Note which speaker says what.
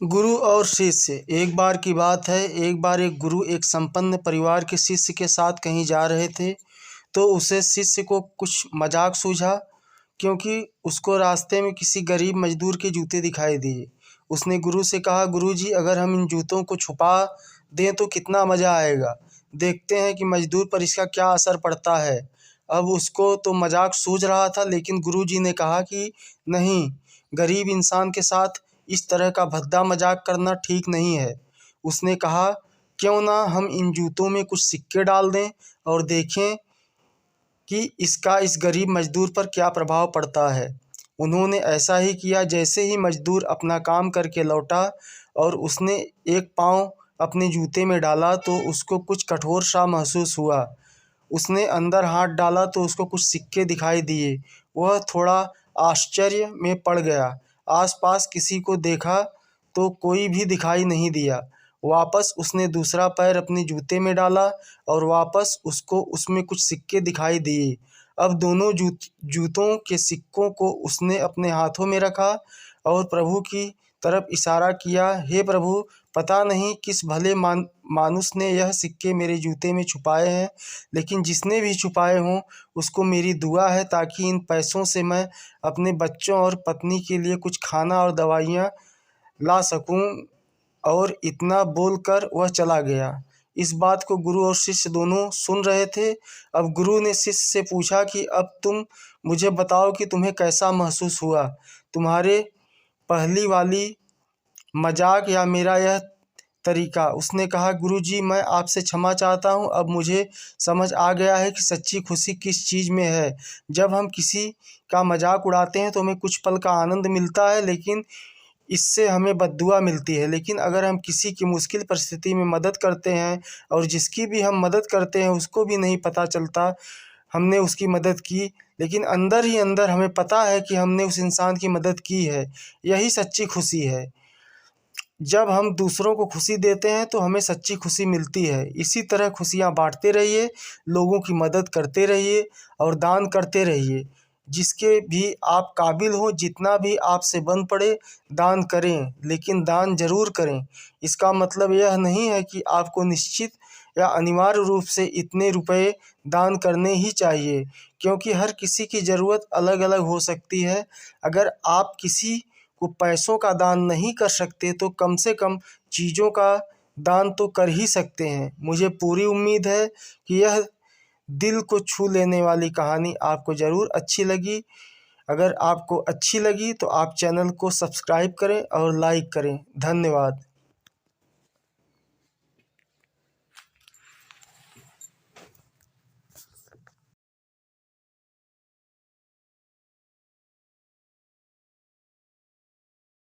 Speaker 1: गुरु और शिष्य। एक बार की बात है, एक बार एक गुरु एक संपन्न परिवार के शिष्य के साथ कहीं जा रहे थे। तो उसे शिष्य को कुछ मजाक सूझा, क्योंकि उसको रास्ते में किसी गरीब मजदूर के जूते दिखाई दिए। उसने गुरु से कहा, गुरुजी, अगर हम इन जूतों को छुपा दें तो कितना मज़ा आएगा। देखते हैं कि मजदूर पर इसका क्या असर पड़ता है। अब उसको तो मजाक सूझ रहा था, लेकिन गुरुजी ने कहा कि नहीं, गरीब इंसान के साथ इस तरह का भद्दा मजाक करना ठीक नहीं है। उसने कहा, क्यों ना हम इन जूतों में कुछ सिक्के डाल दें और देखें कि इसका इस गरीब मजदूर पर क्या प्रभाव पड़ता है। उन्होंने ऐसा ही किया। जैसे ही मजदूर अपना काम करके लौटा और उसने एक पाँव अपने जूते में डाला तो उसको कुछ कठोर सा महसूस हुआ। उसने अंदर हाथ डाला तो उसको कुछ सिक्के दिखाई दिए। वह थोड़ा आश्चर्य में पड़ गया। आसपास किसी को देखा तो कोई भी दिखाई नहीं दिया। वापस उसने दूसरा पैर अपने जूते में डाला और वापस उसको उसमें कुछ सिक्के दिखाई दिए। अब दोनों जूतों के सिक्कों को उसने अपने हाथों में रखा और प्रभु की तरफ इशारा किया, हे प्रभु, पता नहीं किस भले मानुस ने यह सिक्के मेरे जूते में छुपाए हैं, लेकिन जिसने भी छुपाए हों उसको मेरी दुआ है, ताकि इन पैसों से मैं अपने बच्चों और पत्नी के लिए कुछ खाना और दवाइयाँ ला सकूं। और इतना बोलकर वह चला गया। इस बात को गुरु और शिष्य दोनों सुन रहे थे। अब गुरु ने शिष्य से पूछा कि अब तुम मुझे बताओ कि तुम्हें कैसा महसूस हुआ, तुम्हारे पहली वाली मजाक या मेरा यह तरीका। उसने कहा, गुरुजी, मैं आपसे क्षमा चाहता हूँ। अब मुझे समझ आ गया है कि सच्ची खुशी किस चीज़ में है। जब हम किसी का मजाक उड़ाते हैं तो हमें कुछ पल का आनंद मिलता है, लेकिन इससे हमें बद्दुआ मिलती है। लेकिन अगर हम किसी की मुश्किल परिस्थिति में मदद करते हैं और जिसकी भी हम मदद करते हैं उसको भी नहीं पता चलता हमने उसकी मदद की, लेकिन अंदर ही अंदर हमें पता है कि हमने उस इंसान की मदद की है, यही सच्ची खुशी है। जब हम दूसरों को खुशी देते हैं तो हमें सच्ची खुशी मिलती है। इसी तरह खुशियाँ बांटते रहिए, लोगों की मदद करते रहिए और दान करते रहिए। जिसके भी आप काबिल हो, जितना भी आपसे बन पड़े, दान करें, लेकिन दान ज़रूर करें। इसका मतलब यह नहीं है कि आपको निश्चित या अनिवार्य रूप से इतने रुपए दान करने ही चाहिए, क्योंकि हर किसी की ज़रूरत अलग अलग हो सकती है। अगर आप किसी को पैसों का दान नहीं कर सकते तो कम से कम चीज़ों का दान तो कर ही सकते हैं। मुझे पूरी उम्मीद है कि यह दिल को छू लेने वाली कहानी आपको ज़रूर अच्छी लगी। अगर आपको अच्छी लगी तो आप चैनल को सब्सक्राइब करें और लाइक करें। धन्यवाद।